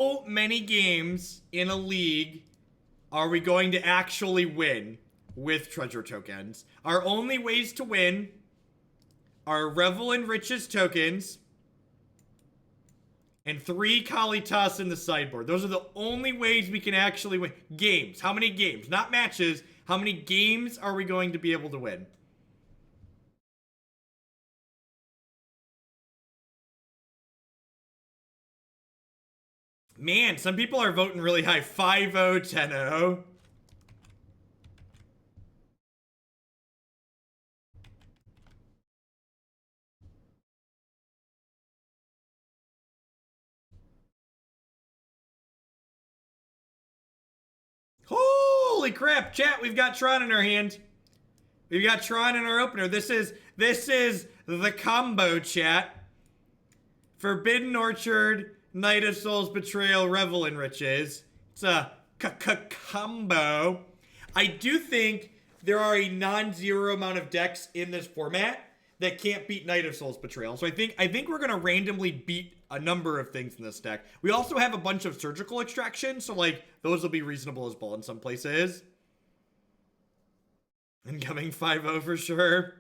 How many games in a league are we going to actually win with treasure tokens? Our only ways to win are Revel and Riches tokens and 3 Kalitas in the sideboard. Those are the only ways we can actually win. Games. How many games? Not matches. How many games are we going to be able to win? Man, some people are voting really high. 5-0, 10-0. Holy crap, chat, we've got Tron in our hand. We've got Tron in our opener. This is the combo, chat. Forbidden Orchard, Knight of Souls, Betrayal, Revel in Riches. It's a combo. I do think there are a non-zero amount of decks in this format that can't beat Knight of Souls Betrayal. So I think we're gonna randomly beat a number of things in this deck. We also have a bunch of surgical extraction, so like those will be reasonable as well in some places. Incoming 5-0 for sure.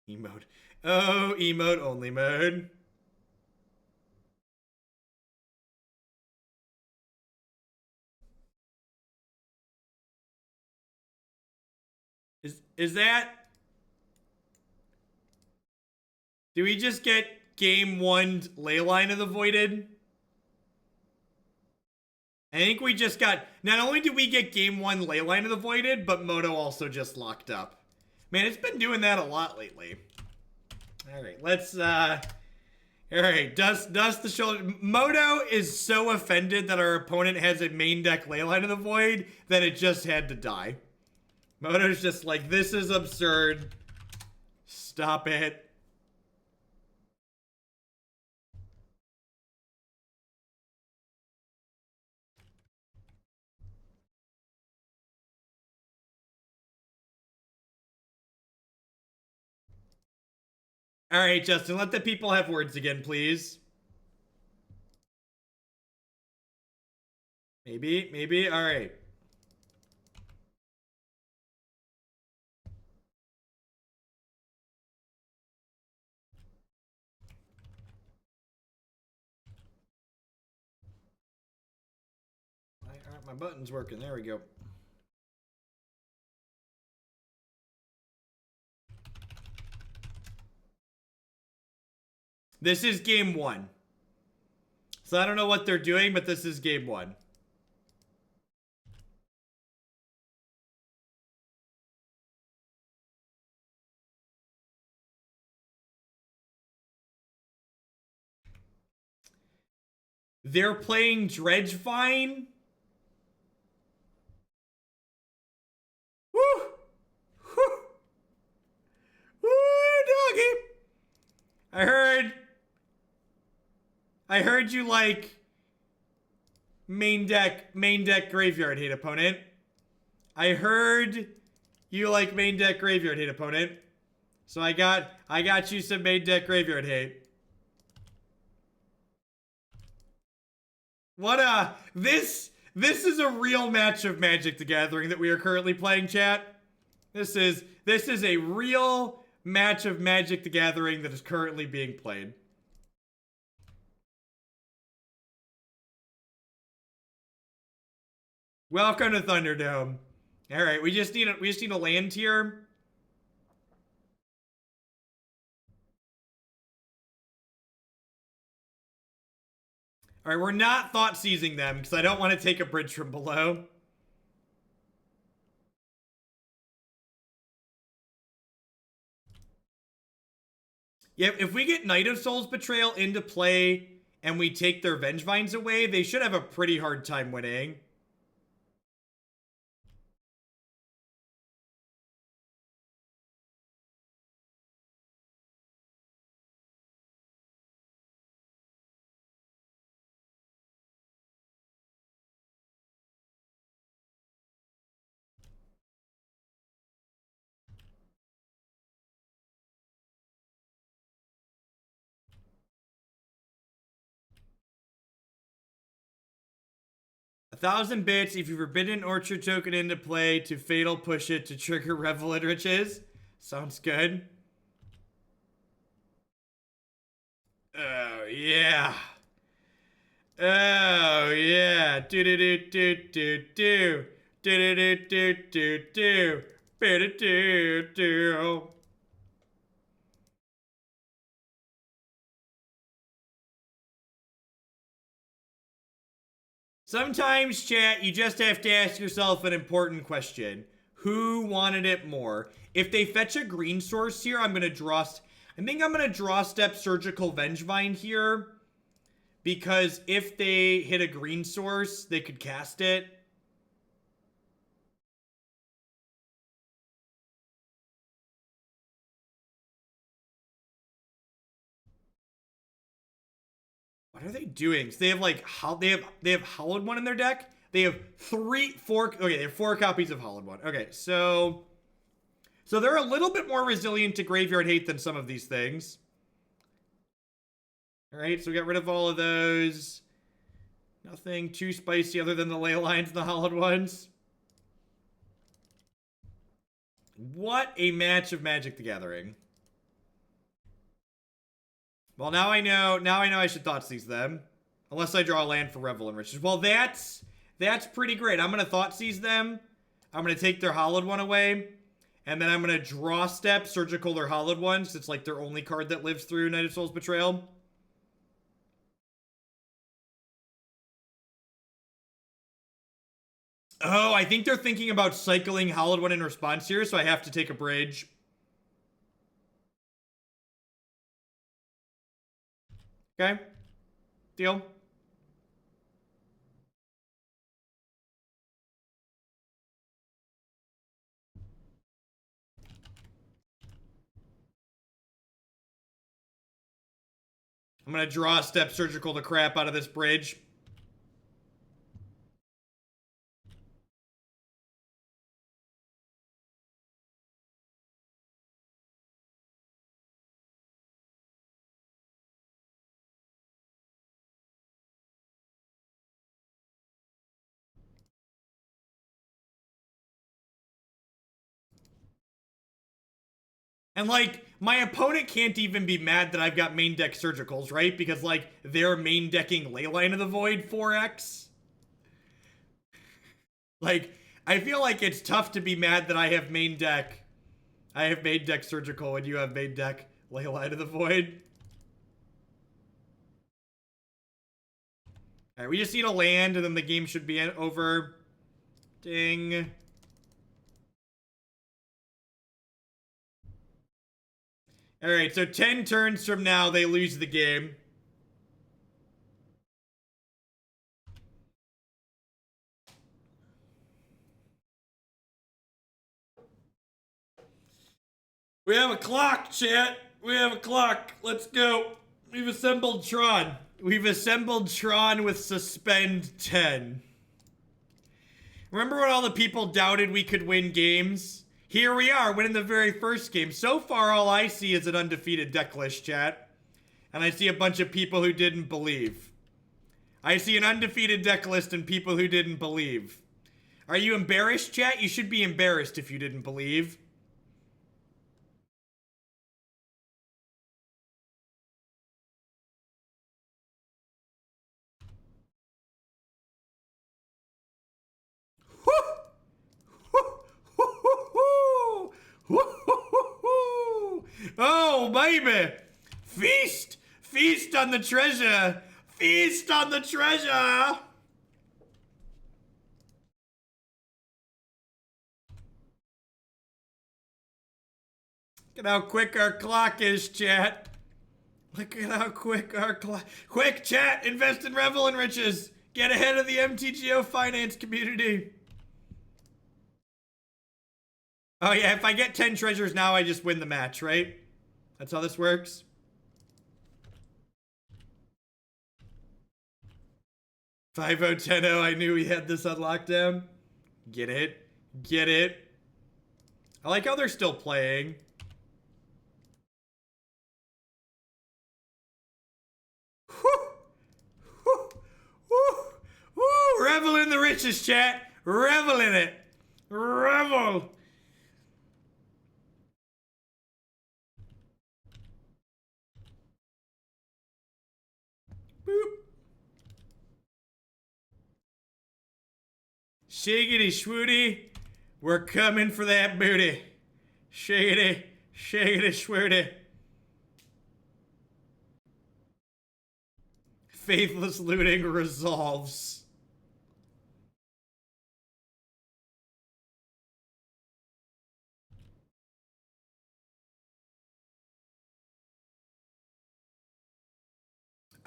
Emote. Oh, emote only mode. Is that... Do we just get game 1 Leyline of the Voided? I think we just got... Not only did we get game 1 Leyline of the Voided, but Moto also just locked up. Man, it's been doing that a lot lately. Alright, let's... Alright, dust the shoulder. Moto is so offended that our opponent has a main deck Leyline of the Void that it just had to die. Moto's just like, this is absurd. Stop it. Alright, Justin, let the people have words again, please. Maybe, alright. My button's working, there we go. This is game 1. So I don't know what they're doing, but this is game 1. They're playing Bridgevine. Woo! Woo! Woo, doggy! I heard you like main deck graveyard hate opponent. I heard you like main deck graveyard hate opponent. So I got you some main deck graveyard hate. What this is a real match of Magic the Gathering that we are currently playing, chat. This is a real match of Magic the Gathering that is currently being played. Welcome to Thunderdome. All right, we just need a land here. All right, we're not Thoughtseizing them because I don't want to take a bridge from below. Yeah, if we get Knight of Souls Betrayal into play and we take their Vengevines away, they should have a pretty hard time winning. 1,000 bits if you forbidden orchard token into play to fatal push it to trigger Revel and Riches. Sounds good. Oh, yeah. Oh, yeah. Do-do-do-do-do-do. Do-do-do-do-do-do. Do-do-do-do. Sometimes, chat, you just have to ask yourself an important question. Who wanted it more? If they fetch a green source here, I'm going to draw... I think I'm going to draw step Surgical Vengevine here. Because if they hit a green source, they could cast it. What are they doing? So they have like they have Hallowed One in their deck. They have they have 4 copies of Hallowed One. Okay, so they're a little bit more resilient to graveyard hate than some of these things. All right, so we got rid of all of those. Nothing too spicy other than the Leylines and the Hallowed Ones. What a match of Magic the Gathering. Well, now I know I should Thoughtseize them. Unless I draw a land for Revel and Riches. Well, that's pretty great. I'm going to Thoughtseize them. I'm going to take their Hallowed One away. And then I'm going to draw step Surgical their Hallowed Ones. It's like their only card that lives through Knight of Souls Betrayal. Oh, I think they're thinking about cycling Hallowed One in response here, so I have to take a bridge. Okay. Deal. I'm going to draw a step Surgical the crap out of this bridge. And, like, my opponent can't even be mad that I've got main deck Surgicals, right? Because, like, they're main decking Leyline of the Void 4X. Like, I feel like it's tough to be mad that I have main deck Surgical when you have main deck Leyline of the Void. Alright, we just need a land and then the game should be over. Ding. Alright, so 10 turns from now, they lose the game. We have a clock, chat. We have a clock. Let's go. We've assembled Tron. We've assembled Tron with Suspend 10. Remember when all the people doubted we could win games? Here we are, winning the very first game. So far, all I see is an undefeated decklist, chat. And I see a bunch of people who didn't believe. I see an undefeated decklist and people who didn't believe. Are you embarrassed, chat? You should be embarrassed if you didn't believe. Oh, baby! Feast! Feast on the treasure! Feast on the treasure! Look at how quick our clock is, chat. Look at how quick our clock... Quick, chat! Invest in Revel and Riches! Get ahead of the MTGO finance community! Oh yeah, if I get 10 treasures now, I just win the match, right? That's how this works. Five oh 10-0, I knew we had this on lockdown. Get it? Get it? I like how they're still playing. Woo! Revel in the riches, chat. Revel in it. Revel. Boop. Shiggity schwooty. We're coming for that booty. Shiggity, shiggity schwooty. Faithless looting resolves.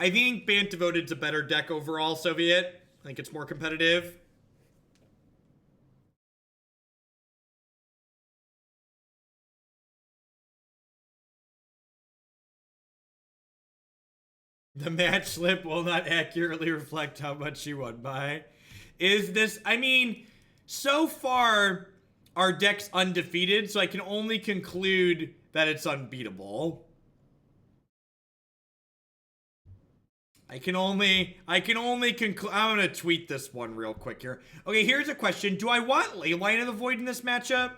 I think Bant Devoted's a better deck overall, Soviet. I think it's more competitive. The match slip will not accurately reflect how much she won by. Is this, I mean, so far, our deck's undefeated, so I can only conclude that it's unbeatable. I can only conclude. I'm gonna tweet this one real quick here. Okay, here's a question. Do I want Leyline of the Void in this matchup?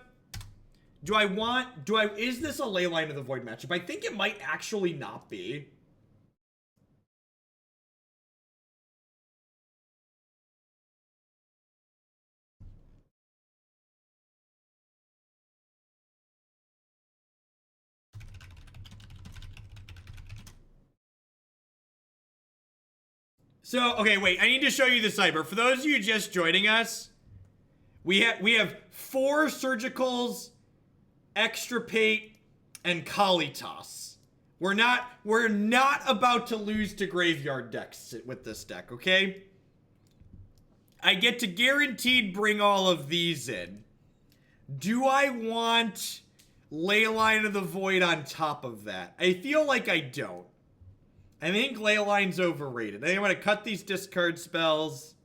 Is this a Leyline of the Void matchup? I think it might actually not be. So, okay, wait. I need to show you the cyber. For those of you just joining us, we have 4 surgicals, Extirpate, and Kalitas. We're not about to lose to graveyard decks with this deck, okay? I get to guaranteed bring all of these in. Do I want Leyline of the Void on top of that? I feel like I don't. I think Leyline's overrated. I think I'm going to cut these discard spells.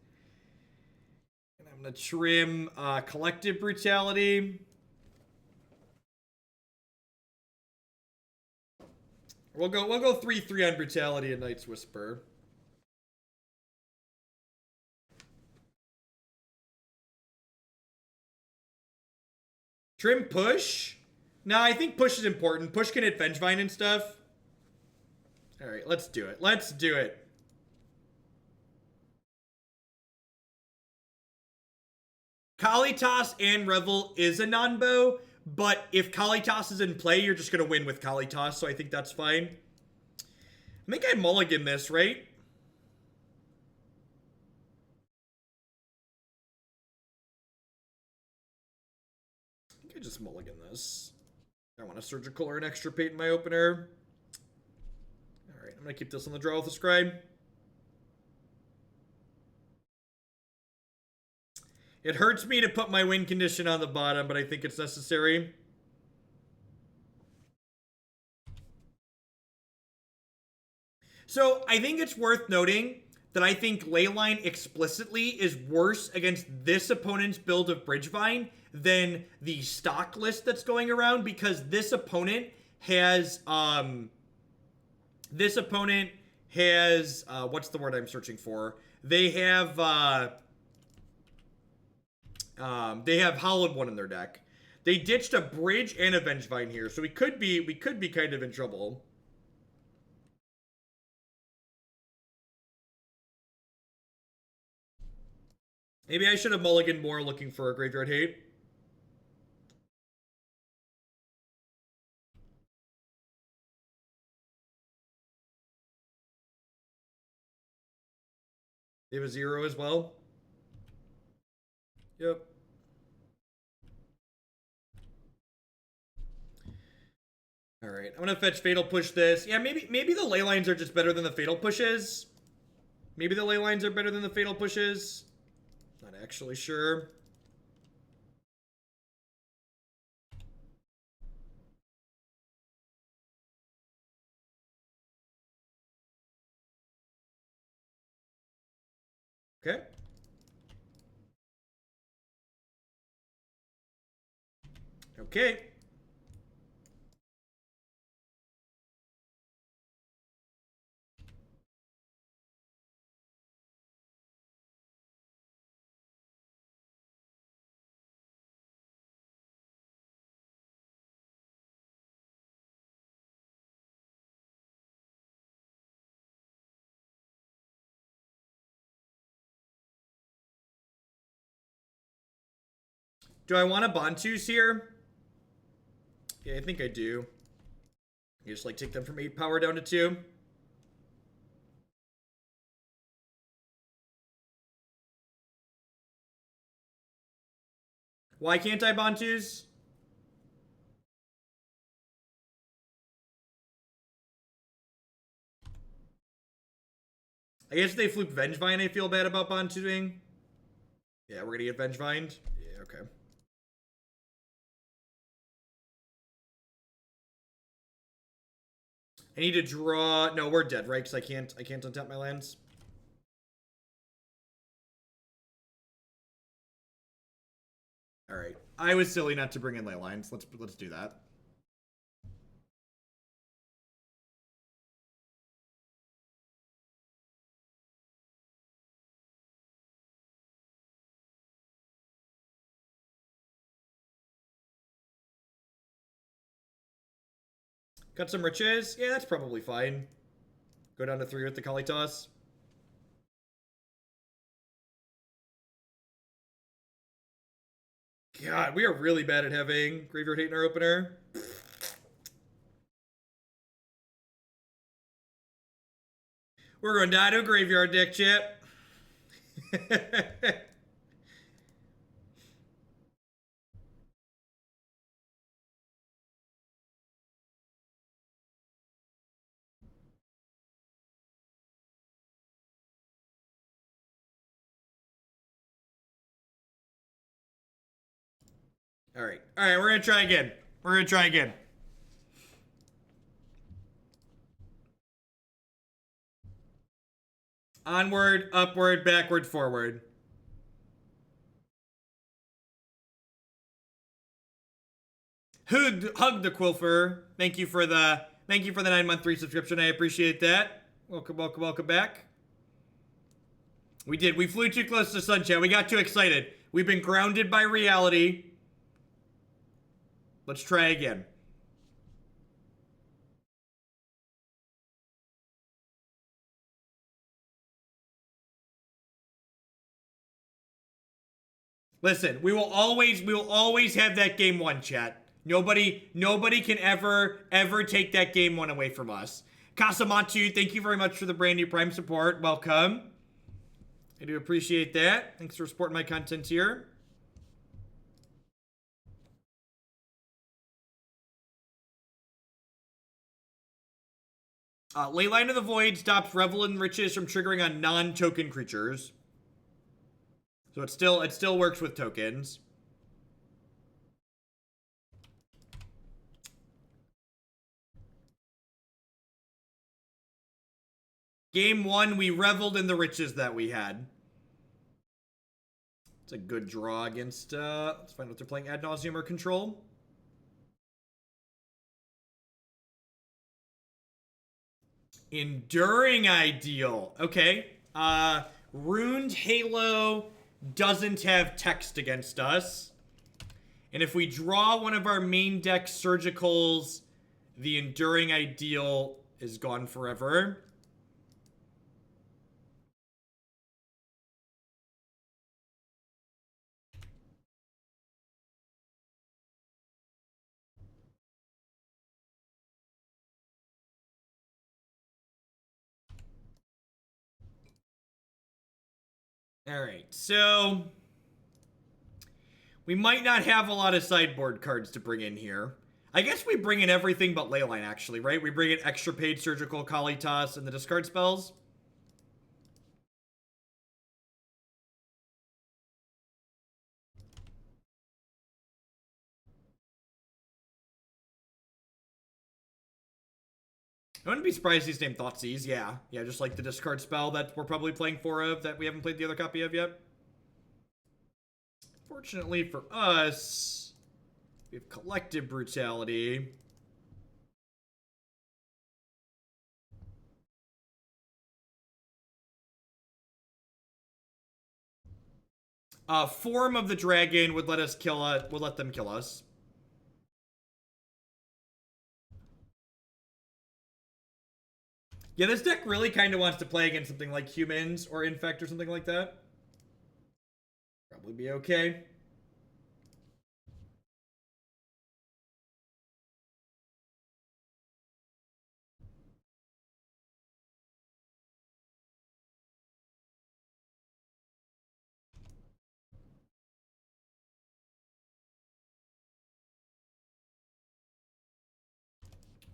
And I'm going to trim Collective Brutality. We'll go 3/3 on Brutality and Night's Whisper. Trim Push? No, I think Push is important. Push can hit Bridgevine and stuff. Alright, let's do it. Let's do it. Kalitas and Revel is a non-bow, but if Kalitas is in play, you're just going to win with Kalitas, so I think that's fine. I think I mulligan this, right? I think I just mulligan this. I want a Surgical or an Extirpate in my opener. Alright, I'm going to keep this on the draw with the Scribe. It hurts me to put my win condition on the bottom, but I think it's necessary. So I think it's worth noting that I think Leyline explicitly is worse against this opponent's build of Bridgevine than the stock list that's going around, because this opponent has what's the word I'm searching for? They have Hallowed One in their deck. They ditched a Bridge and a Vengevine here, so we could be kind of in trouble. Maybe I should have mulliganed more looking for a Graveyard Hate. They have a 0 as well. Yep. Alright, I'm gonna fetch Fatal Push this. Yeah, maybe the Leylines are just better than the Fatal Pushes. Maybe the Leylines are better than the Fatal Pushes. Not actually sure. Okay. Okay. Do I want a Bontu's here? Yeah, I think I do. You just like take them from 8 power down to 2. Why can't I Bontu's? I guess if they flip Vengevine, I feel bad about Bontuing. Yeah, we're gonna get Vengevined. Yeah, okay. I need to draw. No, we're dead, right? Because I can't untap my lands. All right. I was silly not to bring in Leylines. Let's do that. Got some riches. Yeah, that's probably fine. Go down to 3 with the Kalitas. God, we are really bad at having Graveyard Hate in our opener. We're going to die to a graveyard deck, Chip. All right, we're going to try again. We're going to try again. Onward, upward, backward, forward. Hug the Quilfer. Thank you for the 9-month resubscription. I appreciate that. Welcome back. We did. We flew too close to sunshine. We got too excited. We've been grounded by reality. Let's try again. Listen, we will always have that game 1, chat. Nobody can ever take that game 1 away from us. Casamatu, thank you very much for the brand new Prime support. Welcome. I do appreciate that. Thanks for supporting my content here. Leyline of the Void stops Revel and Riches from triggering on non-token creatures. So it still works with tokens. Game 1, we reveled in the riches that we had. It's a good draw against, let's find out if they're playing Ad Nauseam or Control. Enduring Ideal. Okay. Runed Halo doesn't have text against us. And if we draw one of our main deck Surgicals, the Enduring Ideal is gone forever. All right, so we might not have a lot of sideboard cards to bring in here. I guess we bring in everything but Leyline, actually, right? We bring in Extirpate, Surgical, Kalitas, and the discard spells. I wouldn't be surprised he's named Thoughtseize. Yeah, just like the discard spell that we're probably playing 4 of that we haven't played the other copy of yet. Fortunately for us, we have Collective Brutality. Form of the Dragon would let them kill us. Yeah, this deck really kind of wants to play against something like Humans or Infect or something like that. Probably be okay.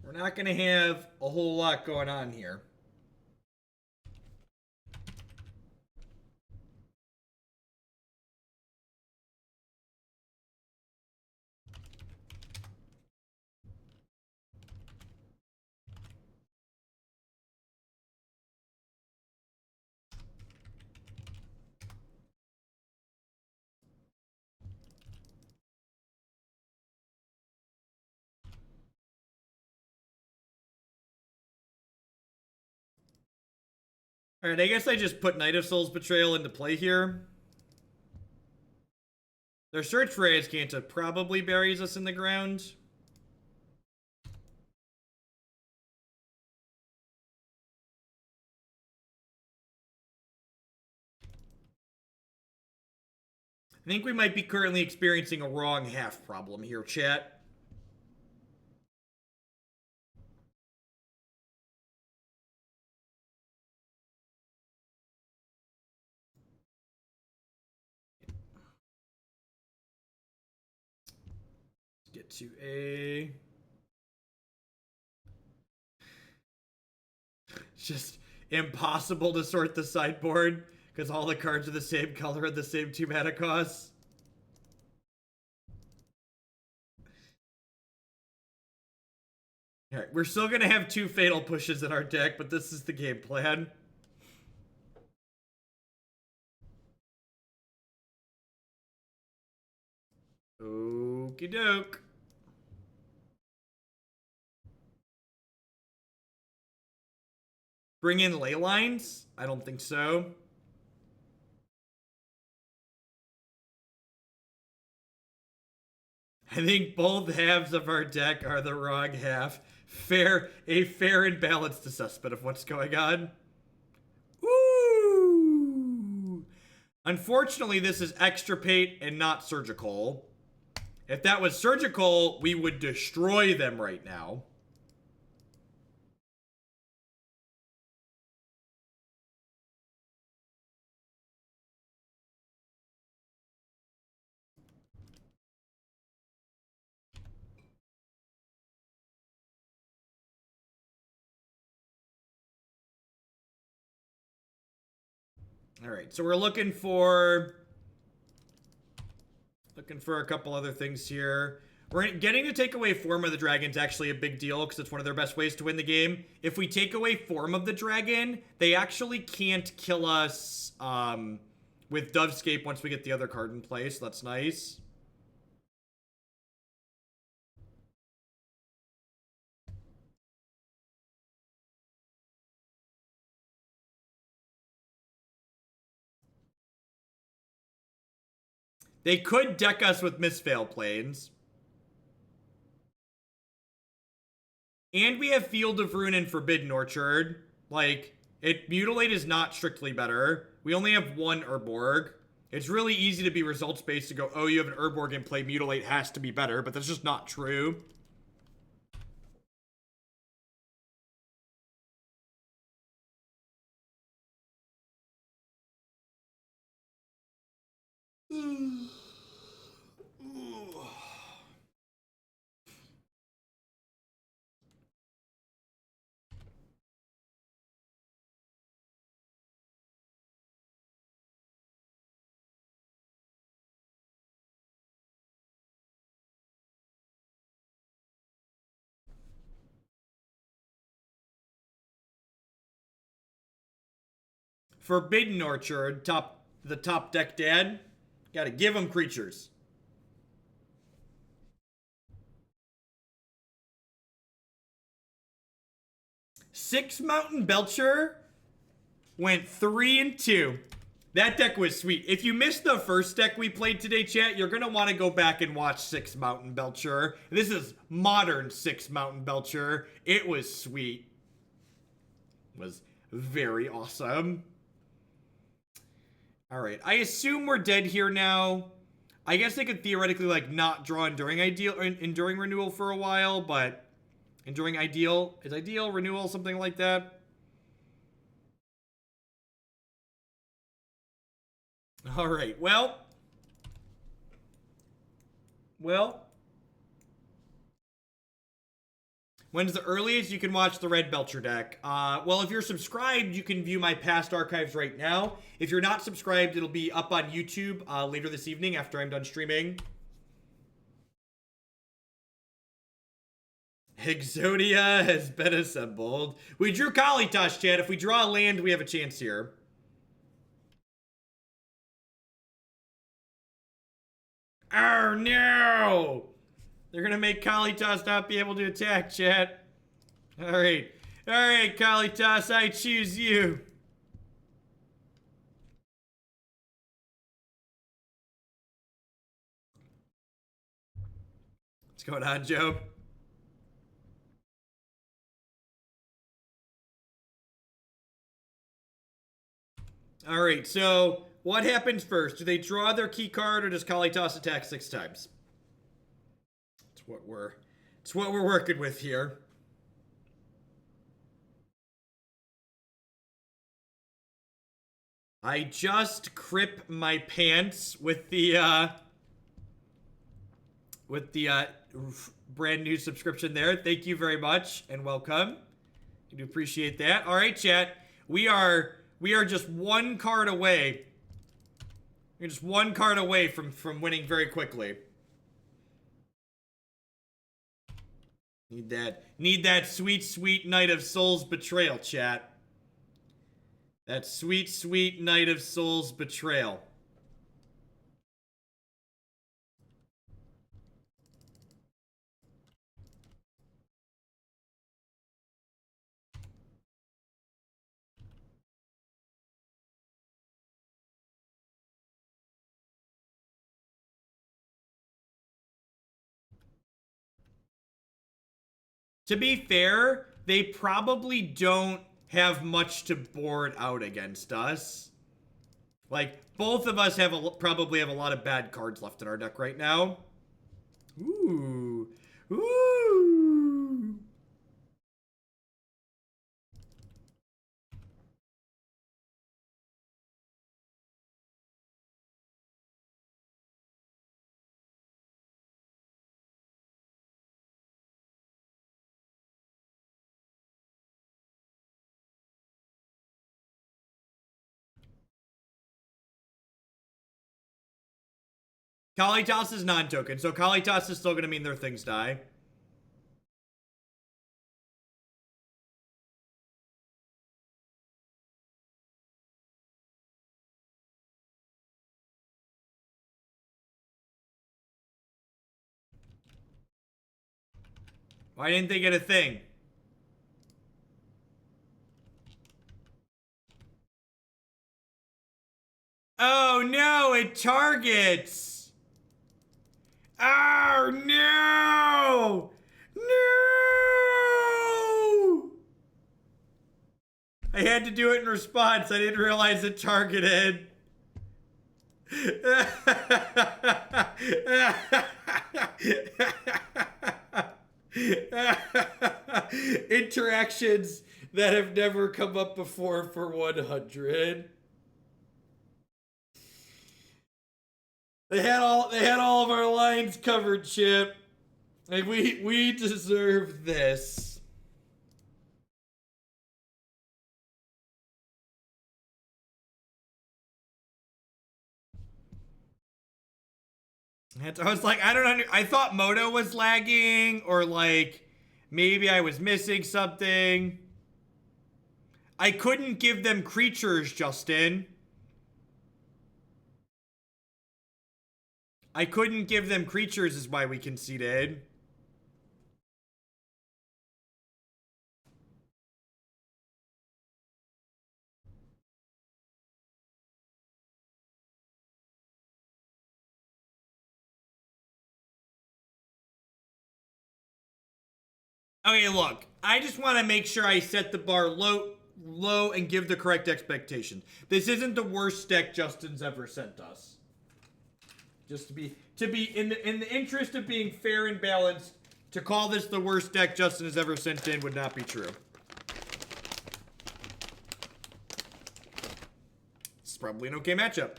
We're not going to have a whole lot going on here. Alright, I guess I just put Knight of Souls Betrayal into play here. Their search for Azcanta probably buries us in the ground. I think we might be currently experiencing a wrong half problem here, chat. Get to A. It's just impossible to sort the sideboard because all the cards are the same color and the same 2 mana costs. Alright, we're still gonna have 2 fatal pushes in our deck, but this is the game plan. Okie doke. Bring in Leylines? I don't think so. I think both halves of our deck are the wrong half. A fair and balanced assessment of what's going on. Ooh! Unfortunately, this is Extirpate and not Surgical. If that was Surgical, we would destroy them right now. Alright, so we're looking for a couple other things here. We're getting to take away Form of the Dragon's actually a big deal because it's one of their best ways to win the game. If we take away Form of the Dragon, they actually can't kill us with Dovescape once we get the other card in play, so that's nice. They could deck us with Mistveil Plains. And we have Field of Ruin and Forbidden Orchard. Like, Mutilate is not strictly better. We only have 1 Urborg. It's really easy to be results-based to go, oh, you have an Urborg in play, Mutilate has to be better, but that's just not true. Forbidden Orchard, the top deck dad. Gotta give them creatures. Six Mountain Belcher went 3-2. That deck was sweet. If you missed the first deck we played today, chat, you're going to want to go back and watch Six Mountain Belcher. This is modern Six Mountain Belcher. It was sweet. It was very awesome. All right. I assume we're dead here now. I guess they could theoretically, like, not draw Enduring Renewal for a while, but Enduring Ideal. Is Ideal Renewal something like that? All right, well, When's the earliest you can watch the Red Belcher deck? Well, if you're subscribed, you can view my past archives right now. If you're not subscribed, it'll be up on YouTube later this evening after I'm done streaming. Exodia has been assembled. We drew Kalitas, chat. If we draw a land, we have a chance here. Oh, no! They're gonna make Kalitas not be able to attack, chat. Alright. Alright, Kalitas, I choose you. What's going on, Joe? Alright, so what happens first? Do they draw their key card or does Kalitas attack 6 times? It's what we're working with here. I just crip my pants with the brand new subscription there. Thank you very much and welcome. I do appreciate that. All right, chat. We are just one card away. We're just one card away from winning very quickly. Need that sweet, sweet Night of Souls betrayal, chat. That sweet, sweet Night of Souls betrayal. To be fair, they probably don't have much to board out against us. Like, both of us probably have a lot of bad cards left in our deck right now. Ooh. Ooh. Kalitas is non-token, so Kalitas is still going to mean their things die. Why didn't they get a thing? Oh no, it targets! Oh no! No! I had to do it in response. I didn't realize it targeted. Interactions that have never come up before for 100. They had all of our lines covered, Chip. Like we deserve this. I was like, I don't know. I thought Moto was lagging, or like maybe I was missing something. I couldn't give them creatures, Justin. I couldn't give them creatures is why we conceded. Okay, look. I just want to make sure I set the bar low and give the correct expectation. This isn't the worst deck Justin's ever sent us. Just to be in the interest of being fair and balanced, to call this the worst deck Justin has ever sent in would not be true. It's probably an okay matchup.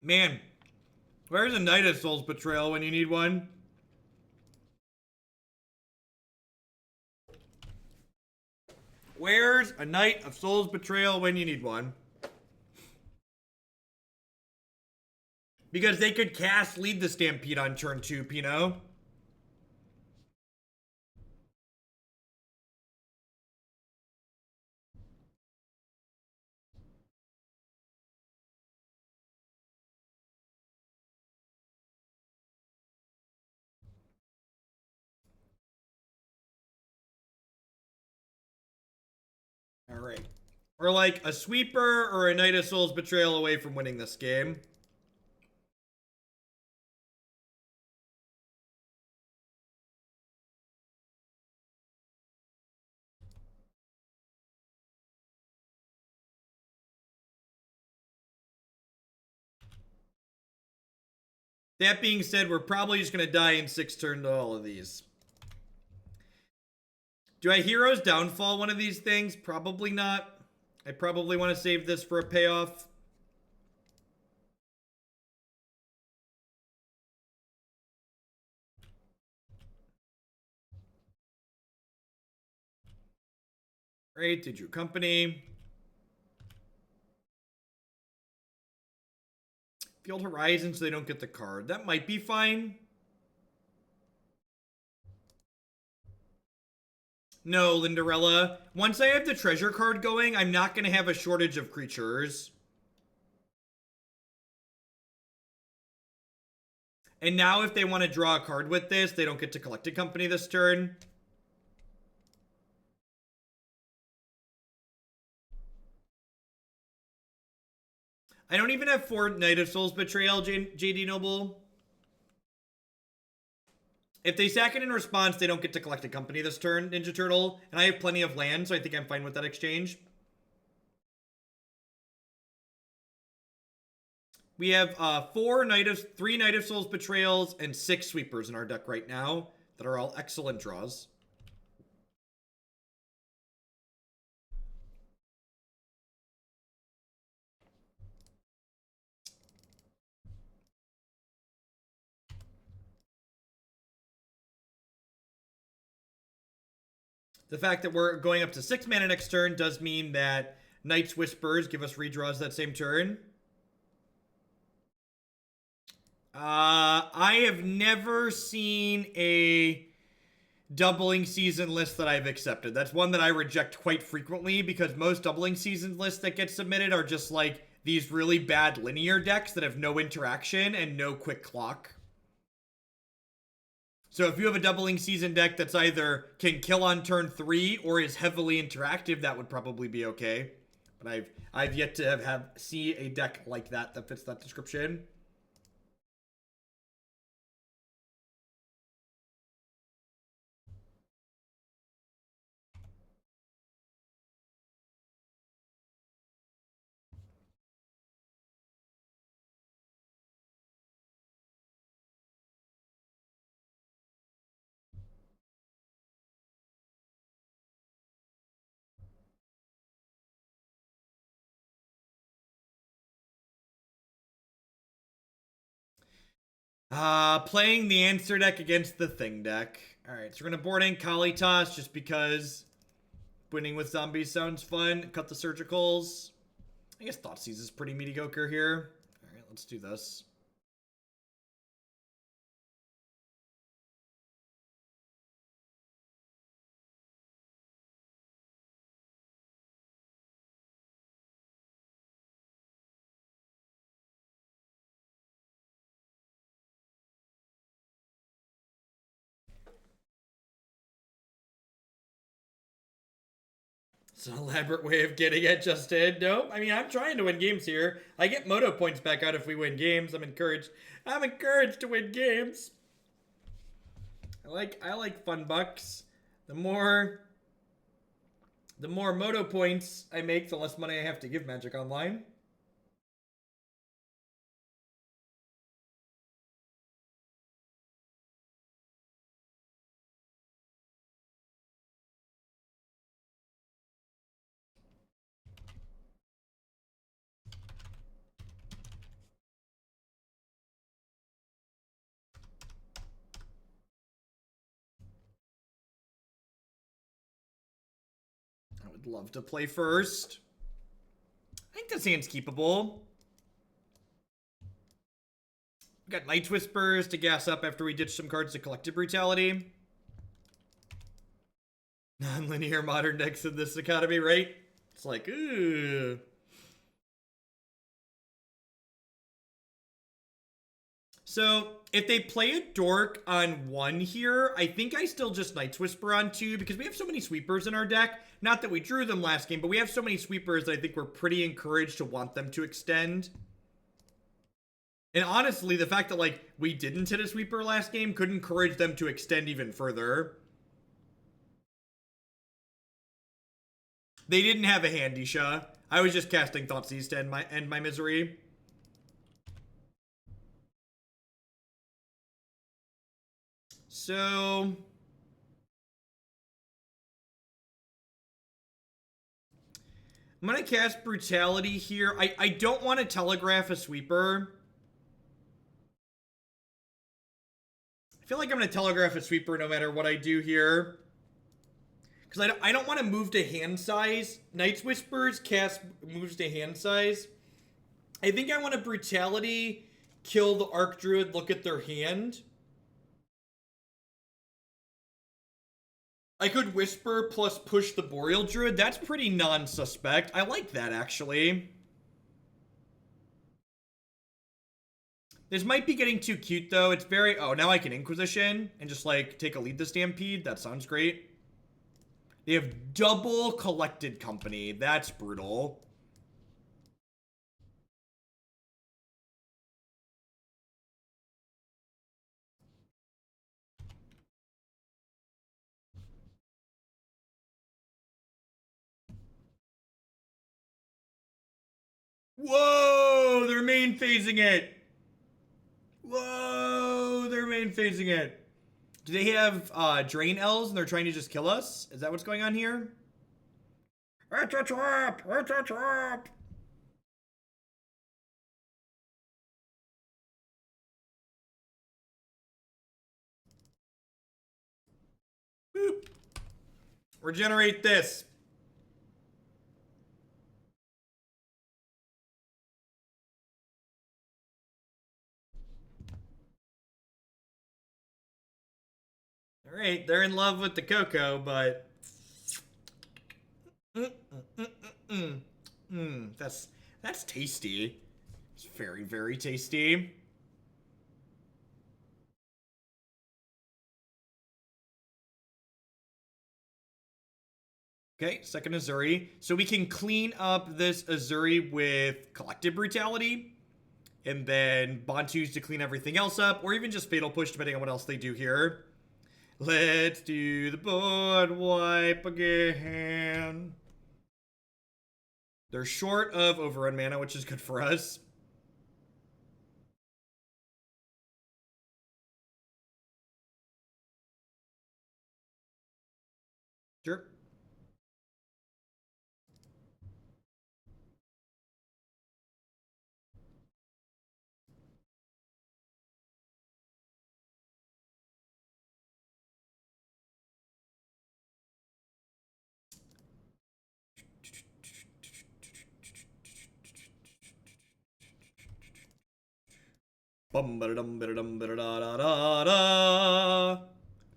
Man, where's a Knight of Souls Betrayal when you need one? Where's a Knight of Souls Betrayal when you need one? Because they could cast Lead the Stampede on turn 2, Pino. Alright. We're like a sweeper or a Knight of Souls Betrayal away from winning this game. That being said, we're probably just going to die in 6 turns to all of these. Do I Hero's Downfall one of these things? Probably not. I probably want to save this for a payoff. Right, did your company. Field Horizon so they don't get the card. That might be fine. No, Lindarella. Once I have the treasure card going, I'm not going to have a shortage of creatures. And now if they want to draw a card with this, they don't get to Collected Company this turn. I don't even have 4 Knight of Souls Betrayal, JD Noble. If they sack it in response, they don't get to Collected Company this turn, Ninja Turtle. And I have plenty of land, so I think I'm fine with that exchange. We have 3 Knight of Souls Betrayals and 6 Sweepers in our deck right now that are all excellent draws. The fact that we're going up to 6 mana next turn does mean that Night's Whispers give us redraws that same turn. I have never seen a doubling season list that I've accepted. That's one that I reject quite frequently because most doubling season lists that get submitted are just like these really bad linear decks that have no interaction and no quick clock. So if you have a doubling season deck that's either can kill on turn 3 or is heavily interactive, that would probably be okay. But I've yet to have see a deck like that that fits that description. Playing the answer deck against the thing deck. Alright, so we're gonna board in Kalitas just because winning with zombies sounds fun. Cut the surgicals. I guess Thoughtseize is pretty mediocre here. Alright, let's do this. It's an elaborate way of getting it, Justin. Nope. I mean, I'm trying to win games here. I get moto points back out if we win games. I'm encouraged. I'm encouraged to win games. I like fun bucks. The more moto points I make, the less money I have to give Magic Online. would love to play first. I think this hand's keepable. We got Night Whispers to gas up after we ditch some cards to Collective Brutality. Non-linear modern decks in this economy, right? It's like, ooh. So, if they play a Dork on 1 here, I think I still just Night's Whisper on 2 because we have so many sweepers in our deck. Not that we drew them last game, but we have so many sweepers that I think we're pretty encouraged to want them to extend. And honestly, the fact that, like, we didn't hit a sweeper last game could encourage them to extend even further. They didn't have a Handisha. I was just casting Thoughtseize to end my misery. So... I'm going to cast Brutality here. I don't want to telegraph a sweeper. I feel like I'm going to telegraph a sweeper no matter what I do here. Because I don't want to move to hand size. Night's Whispers cast moves to hand size. I think I want to Brutality, kill the Archdruid, look at their hand. I could Whisper plus push the Boreal Druid. That's pretty non-suspect. I like that, actually. This might be getting too cute, though. It's very... Oh, now I can Inquisition and just, like, take a lead the Stampede. That sounds great. They have double Collected Company. That's brutal. Whoa! They're main phasing it! Whoa! They're main phasing it. Do they have Drain Elves and they're trying to just kill us? Is that what's going on here? It's a trap! It's a trap! Boop. Regenerate this. Alright, they're in love with the cocoa, but... That's tasty. It's very, very tasty. Okay, second Azuri. So we can clean up this Azuri with Collective Brutality. And then Bontu's to clean everything else up. Or even just Fatal Push, depending on what else they do here. Let's do the board wipe again. They're short of Overrun mana, which is good for us. Sure.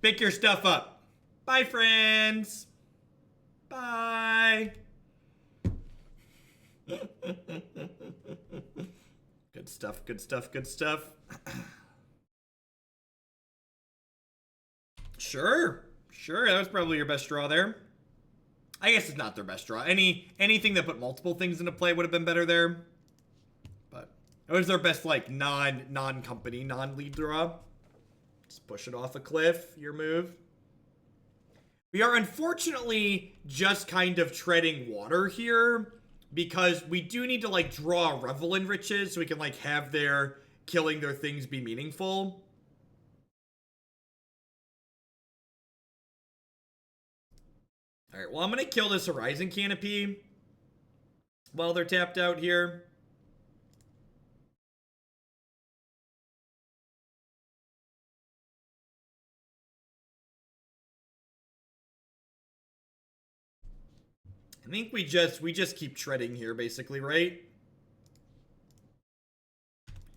Pick your stuff up. Bye, friends. Bye. Good stuff, good stuff, good stuff. Sure. Sure, that was probably your best draw there. I guess it's not their best draw. Anything that put multiple things into play would have been better there. But it was their best, like, non-company, non-lead draw. Just push it off a cliff, your move. We are unfortunately just kind of treading water here because we do need to, like, draw Revel Enriches so we can, like, have their killing their things be meaningful. Alright, well, I'm going to kill this Horizon Canopy while they're tapped out here. think we just keep treading here, basically, right?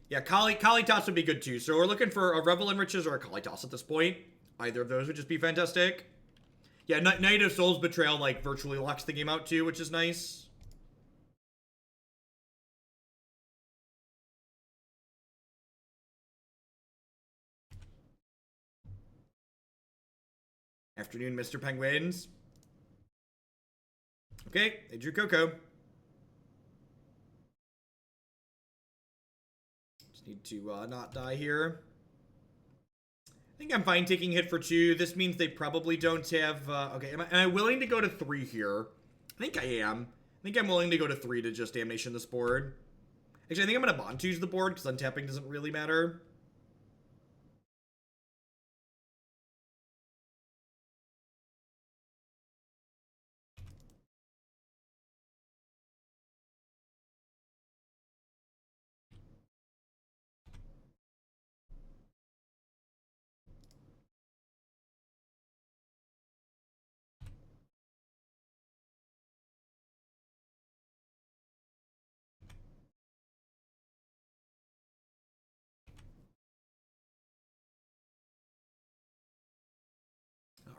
Yeah, Kalitas would be good too. So we're looking for a Revel Enriches or a Kalitas at this point. Either of those would just be fantastic. Yeah, Knight of Souls Betrayal, like, virtually locks the game out too, which is nice. Afternoon, Mr. Penguins. Okay, they drew Coco. Just need to not die here. I think I'm fine taking hit for 2. This means they probably don't have... okay, am I willing to go to 3 here? I think I am. I think I'm willing to go to 3 to just Damnation this board. Actually, I think I'm going to Bontu's the board, because untapping doesn't really matter.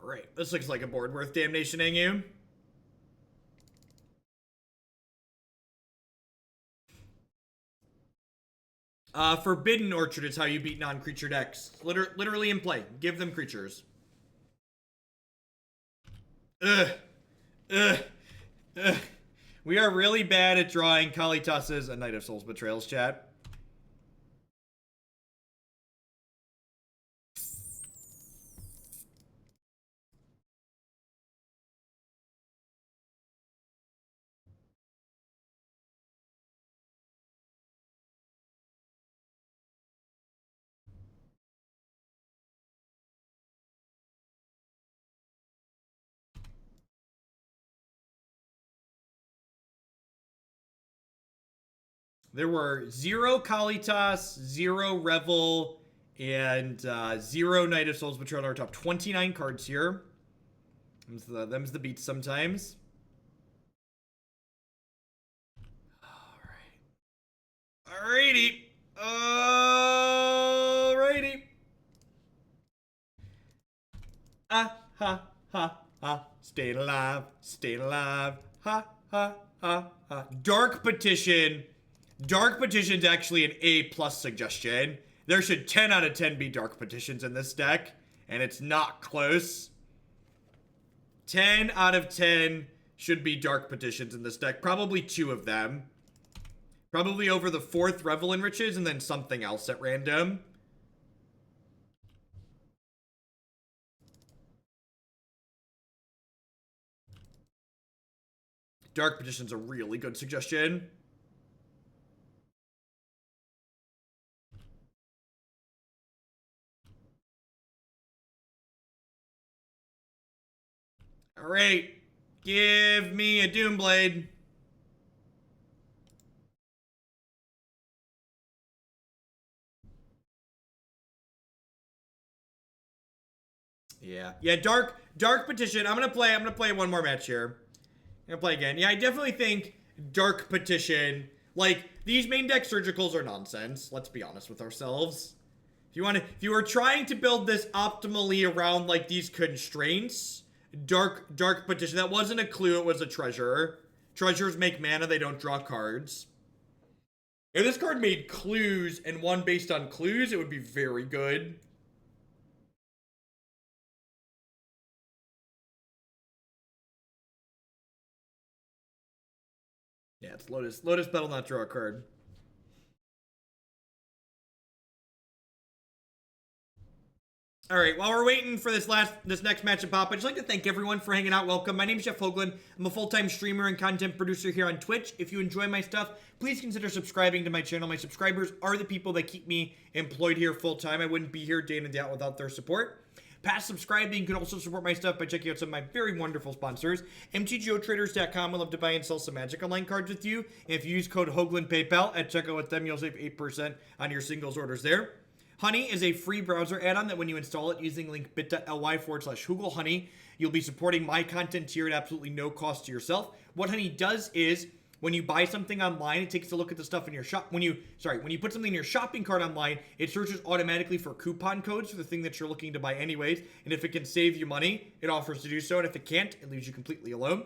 Alright, this looks like a board worth damnationing you. Forbidden Orchard is how you beat non-creature decks. Literally in play. Give them creatures. Ugh. We are really bad at drawing Kalitas's and Knight of Souls Betrayals, chat. There were 0 Kalitas, 0 Revel, and 0 Knight of Souls Betrayal on our top 29 cards here. Them's the beats sometimes. Alrighty. Alrighty. Ha ha ha. Staying alive. Staying alive. Ha ha ha ha. Dark Petition. Dark Petition's actually an A+ suggestion. There should 10 out of 10 be Dark Petitions in this deck, and it's not close. 10 out of 10 should be Dark Petitions in this deck. Probably 2 of them. Probably over the 4th Revel Enriches, and then something else at random. Dark Petition's a really good suggestion. Alright, give me a Doomblade. Yeah, Dark Petition. I'm gonna play one more match here. I'm gonna play again. Yeah, I definitely think Dark Petition, like, these main deck surgicals are nonsense. Let's be honest with ourselves. If you were trying to build this optimally around, like, these constraints, Dark Petition, that wasn't a clue, it was a treasure. Treasures make mana, they don't draw cards. If this card made clues and won based on clues, it would be very good. Yeah, it's Lotus. Lotus Petal, not draw a card. All right, while we're waiting for this next match to pop, I'd just like to thank everyone for hanging out. Welcome. My name is Jeff Hoagland. I'm a full-time streamer and content producer here on Twitch. If you enjoy my stuff, please consider subscribing to my channel. My subscribers are the people that keep me employed here full-time. I wouldn't be here day in and day out without their support. Past subscribing, you can also support my stuff by checking out some of my very wonderful sponsors. MTGOtraders.com. I love to buy and sell some Magic Online cards with you. And if you use code Hoagland PayPal at checkout with them, you'll save 8% on your singles orders there. Honey is a free browser add-on that when you install it using link bit.ly/HugelHoney, you'll be supporting my content here at absolutely no cost to yourself. What Honey does is, when you buy something online, it takes a look at the stuff in your shop. When you put something in your shopping cart online, it searches automatically for coupon codes for the thing that you're looking to buy anyways. And if it can save you money, it offers to do so. And if it can't, it leaves you completely alone.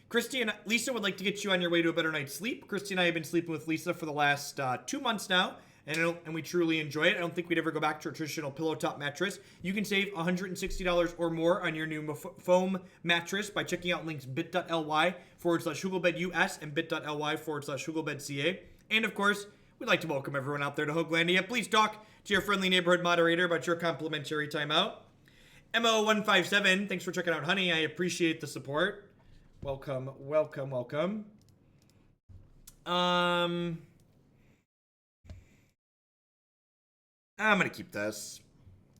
Christy and Lisa would like to get you on your way to a better night's sleep. Christy and I have been sleeping with Lisa for the last 2 months now, and we truly enjoy it. I don't think we'd ever go back to a traditional pillow top mattress. You can save $160 or more on your new foam mattress by checking out links bit.ly/HugelbedUS and bit.ly/HugelbedCA. And of course, we'd like to welcome everyone out there to Hoaglandia. Please talk to your friendly neighborhood moderator about your complimentary timeout. MO157, thanks for checking out Honey. I appreciate the support. Welcome, welcome, welcome. I'm gonna keep this.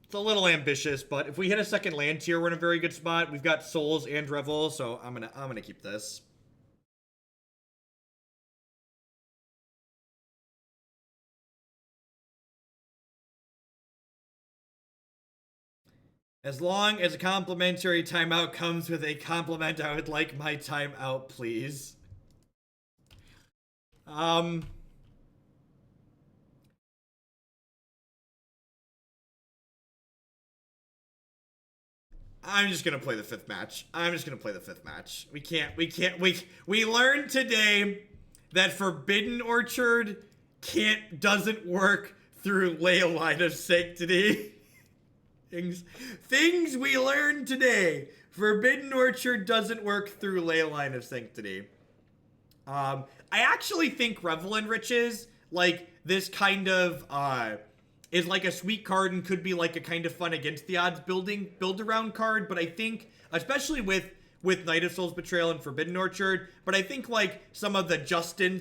It's a little ambitious, but if we hit a second land tier, we're in a very good spot. We've got Souls and Revel, so I'm gonna keep this. As long as a complimentary timeout comes with a compliment, I would like my timeout, please. I'm just gonna play the fifth match. We learned today that Forbidden Orchard doesn't work through Leyline of Sanctity. Things we learned today. Forbidden Orchard doesn't work through Leyline of Sanctity. I actually think Revel enriches, like, this kind of, is like a sweet card and could be like a kind of fun against the odds build around card, but I think, especially with Knight of Souls Betrayal and Forbidden Orchard, but I think like some of the Justin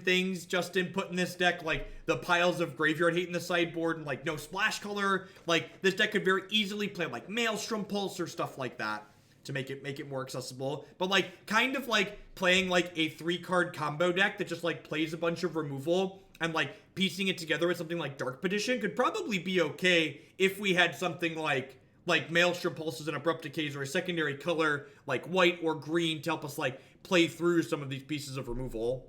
put in this deck, like the piles of Graveyard Hate in the sideboard and like no splash color, like this deck could very easily play like Maelstrom Pulse or stuff like that to make it more accessible. But like kind of like playing like a 3-card combo deck that just like plays a bunch of removal and like piecing it together with something like Dark Petition could probably be okay if we had something like Maelstrom Pulses and Abrupt Decays or a secondary color like white or green to help us like play through some of these pieces of removal.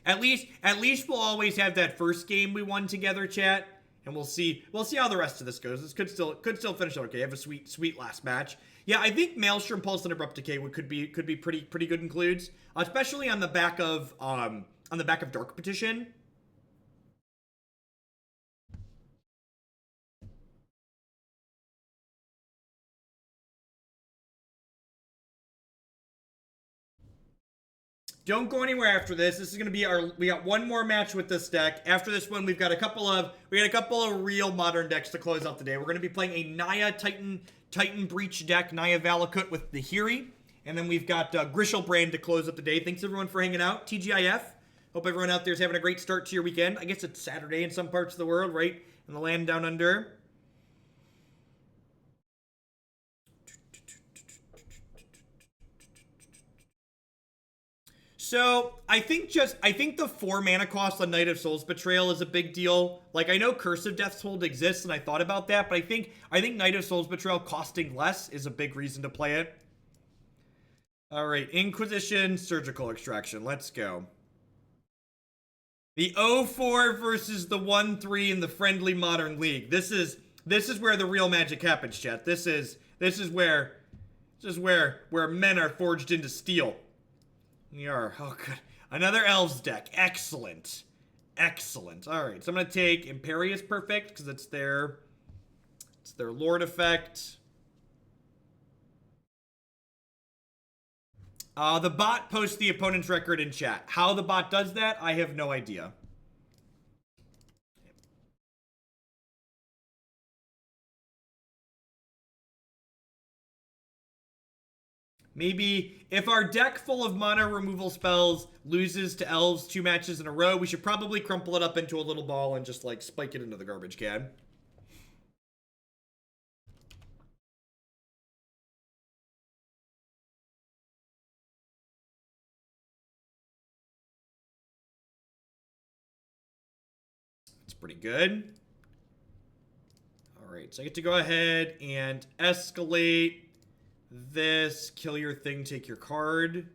At least we'll always have that first game we won together, chat, and we'll see how the rest of this goes. This could still finish out okay. Have a sweet last match. Yeah, I think Maelstrom Pulse and Abrupt Decay could be pretty good includes, especially on the back of Dark Petition. Don't go anywhere after this. This is going to be we got one more match with this deck. After this one, we've got a couple of real modern decks to close out the day. We're going to be playing a Naya Titan Breach deck, Naya Valakut with the Hiri. And then we've got Grishelbrand to close up the day. Thanks everyone for hanging out. TGIF. Hope everyone out there is having a great start to your weekend. I guess it's Saturday in some parts of the world, right? In the land down under. So, I think the 4 mana cost on Knight of Souls Betrayal is a big deal. Like, I know Curse of Death's Hold exists, and I thought about that, but I think Knight of Souls Betrayal costing less is a big reason to play it. Alright, Inquisition, Surgical Extraction. Let's go. The 0-4 versus the 1-3 in the Friendly Modern League. This is where the real magic happens, chat. This is where men are forged into steel. Oh, good. Another Elves deck. Excellent. Excellent. Alright, so I'm going to take Imperious Perfect, because it's their Lord effect. The bot posts the opponent's record in chat. How the bot does that, I have no idea. Maybe if our deck full of mana removal spells loses to Elves 2 matches in a row, we should probably crumple it up into a little ball and just like spike it into the garbage can. pretty good. All right, so I get to go ahead and escalate this. Kill your thing, take your card.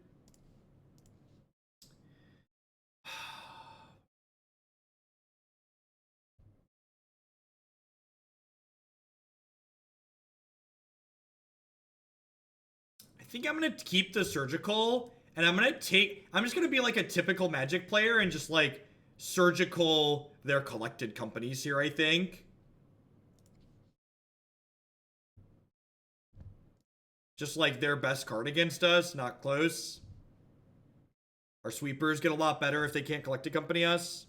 I think I'm gonna keep the surgical, and I'm just gonna be like a typical Magic player and just like surgical their collected companies here, I think. Just like their best card against us, not close. Our sweepers get a lot better if they can't collect a company us.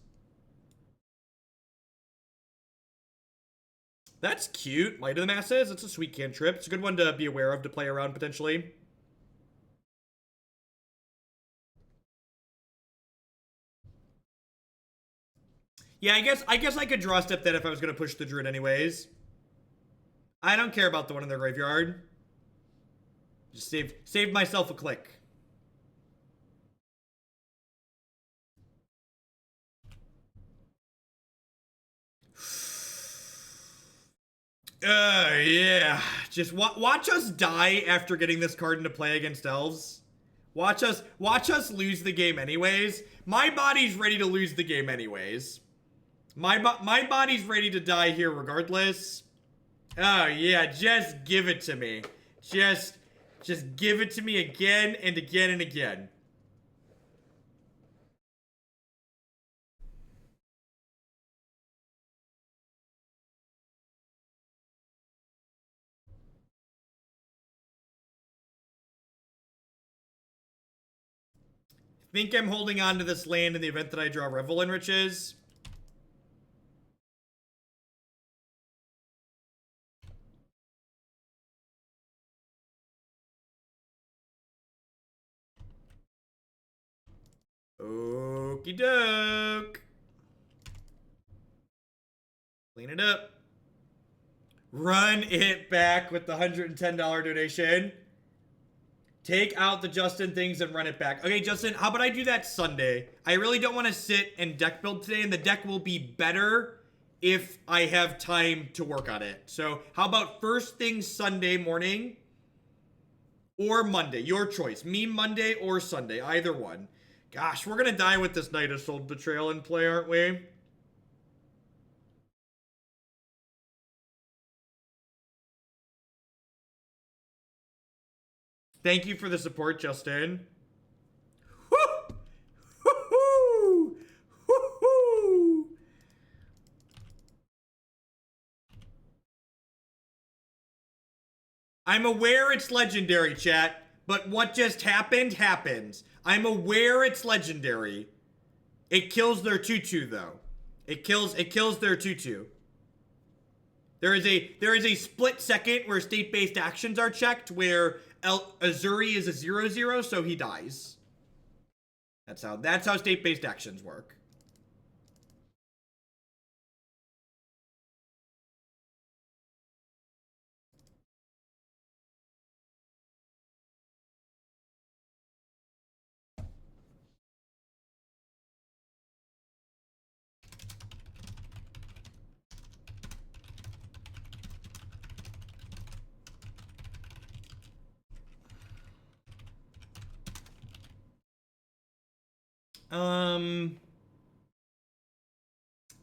That's cute. Light of the Masses. It's a sweet cantrip. It's a good one to be aware of to play around potentially. Yeah, I guess I could draw step that if I was gonna push the druid anyways. I don't care about the one in their graveyard. Just save myself a click. Yeah. Just watch us die after getting this card into play against Elves. Watch us lose the game anyways. My body's ready to lose the game anyways. My body's ready to die here regardless. Oh yeah, just give it to me. Just give it to me again and again and again. Think I'm holding on to this land in the event that I draw Revel Enriches. Okie doke. Clean it up. Run it back with the $110 donation. Take out the Justin things and run it back. Okay, Justin, how about I do that Sunday? I really don't want to sit and deck build today, and the deck will be better if I have time to work on it. So how about first thing Sunday morning or Monday? Your choice. Me Monday or Sunday, either one. Gosh, we're going to die with this Knight of Soul Betrayal in play, aren't we? Thank you for the support, Justin. Woo! Woo-hoo! Woo-hoo! I'm aware it's legendary, chat, but what just happened happens. I'm aware it's legendary. It kills their 2/2 though. It kills their 2/2. There is a split second where state-based actions are checked where Azuri is a 0/0, so he dies. That's how state-based actions work.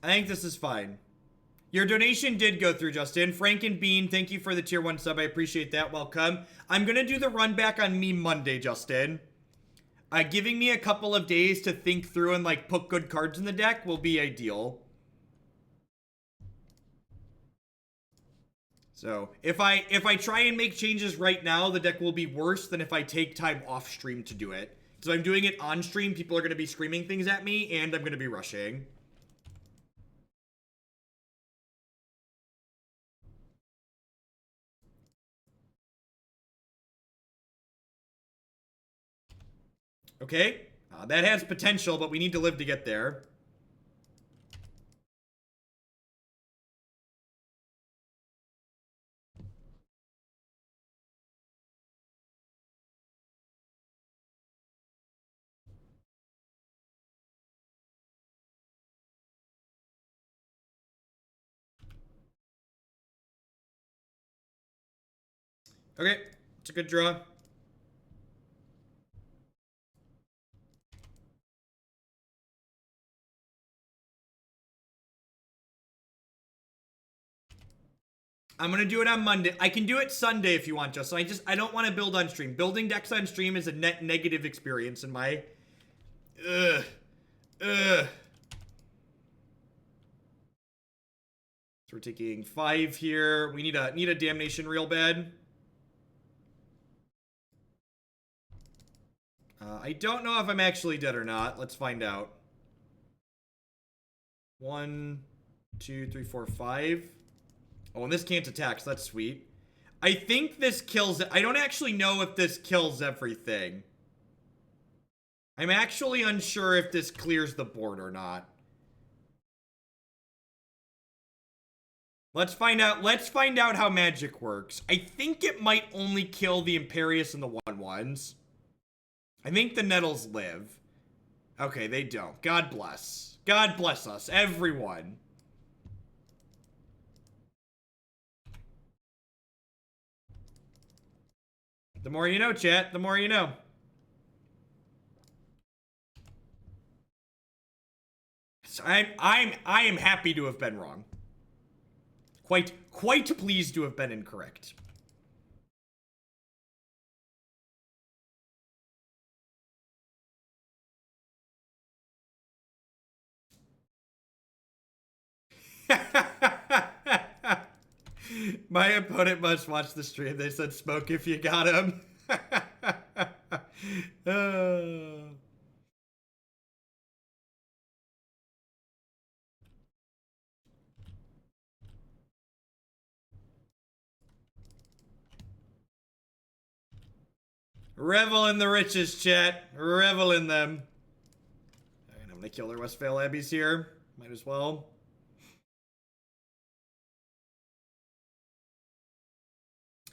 I think this is fine. Your donation did go through, Justin. Frank and Bean, thank you for the tier 1 sub. I appreciate that. Welcome. I'm going to do the run back on me Monday, Justin. Giving me a couple of days to think through and like put good cards in the deck will be ideal. So if I try and make changes right now, the deck will be worse than if I take time off stream to do it. So I'm doing it on stream. People are going to be screaming things at me, and I'm going to be rushing. Okay, that has potential, but we need to live to get there. Okay, it's a good draw. I'm gonna do it on Monday. I can do it Sunday if you want, Justin. I don't want to build on stream. Building decks on stream is a net negative experience in my... Ugh. Ugh. So we're taking 5 here. We need a Damnation real bad. I don't know if I'm actually dead or not. Let's find out. 1, 2, 3, 4, 5. Oh, and this can't attack, so that's sweet. I think this kills it. I don't actually know if this kills everything. I'm actually unsure if this clears the board or not. Let's find out. Let's find out how magic works. I think it might only kill the Imperious and the 1/1s. I think the Nettles live. Okay, they don't. God bless. God bless us, everyone. The more you know, chat, the more you know. So I am happy to have been wrong. Quite pleased to have been incorrect. My opponent must watch the stream. They said smoke if you got him. Revel in the riches, chat. Revel in them. Alright, I'm gonna kill their Westphal Abbeys here. Might as well.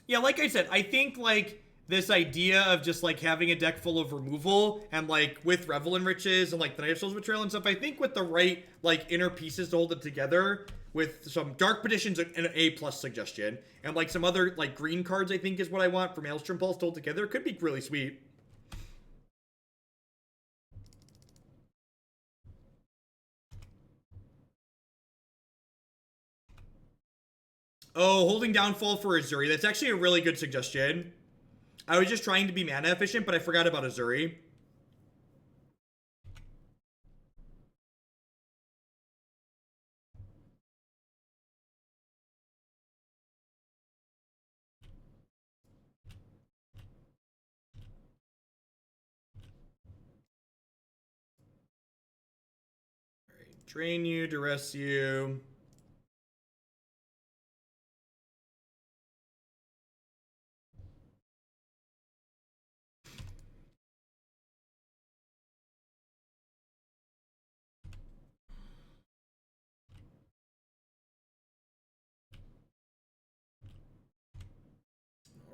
Yeah, like I said, I think, like, this idea of just, like, having a deck full of removal and, like, with Revel and Riches and, like, the Night of Souls Betrayal and stuff, I think with the right, like, inner pieces to hold it together with some Dark Petitions and an A+ suggestion and, like, some other, like, green cards, I think is what I want for Maelstrom Pulse to hold together. It could be really sweet. Oh, holding Downfall for Azuri. That's actually a really good suggestion. I was just trying to be mana efficient, but I forgot about Azuri. Alright, drain you, duress you.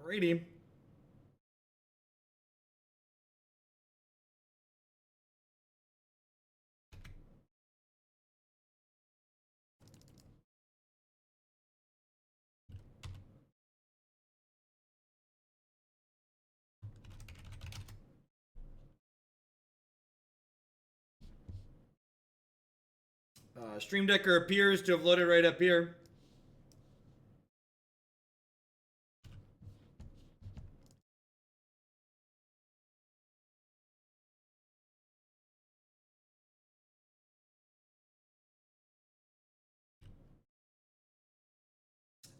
Alrighty. Stream Decker appears to have loaded right up here.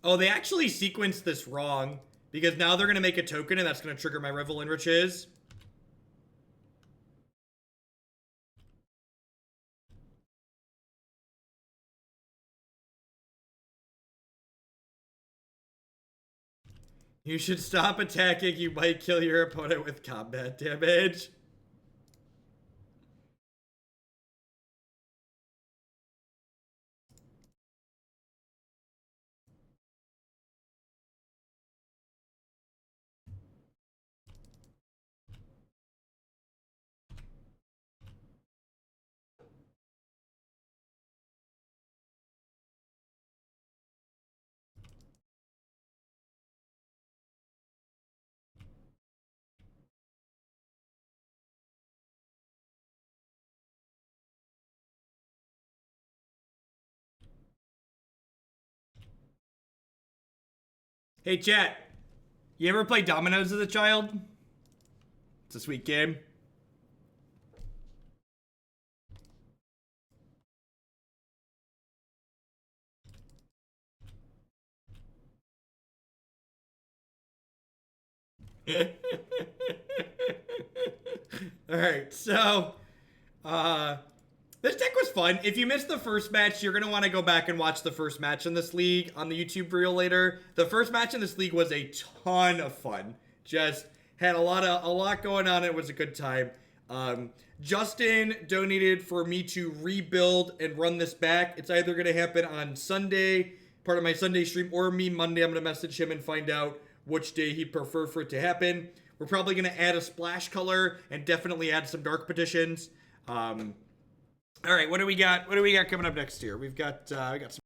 Oh, they actually sequenced this wrong because now they're going to make a token and that's going to trigger my Revel in Riches. You should stop attacking. You might kill your opponent with combat damage. Hey, chat. You ever play dominoes as a child? It's a sweet game. Alright, so this deck was fun. If you missed the first match, you're gonna want to go back and watch the first match in this league on the YouTube reel later. The first match in this league was a ton of fun. Just had a lot going on. It was a good time. Justin donated for me to rebuild and run this back. It's either gonna happen on Sunday, part of my Sunday stream, or me Monday. I'm gonna message him and find out which day he'd prefer for it to happen. We're probably gonna add a splash color and definitely add some dark petitions. All right, what do we got? What do we got coming up next here? We got some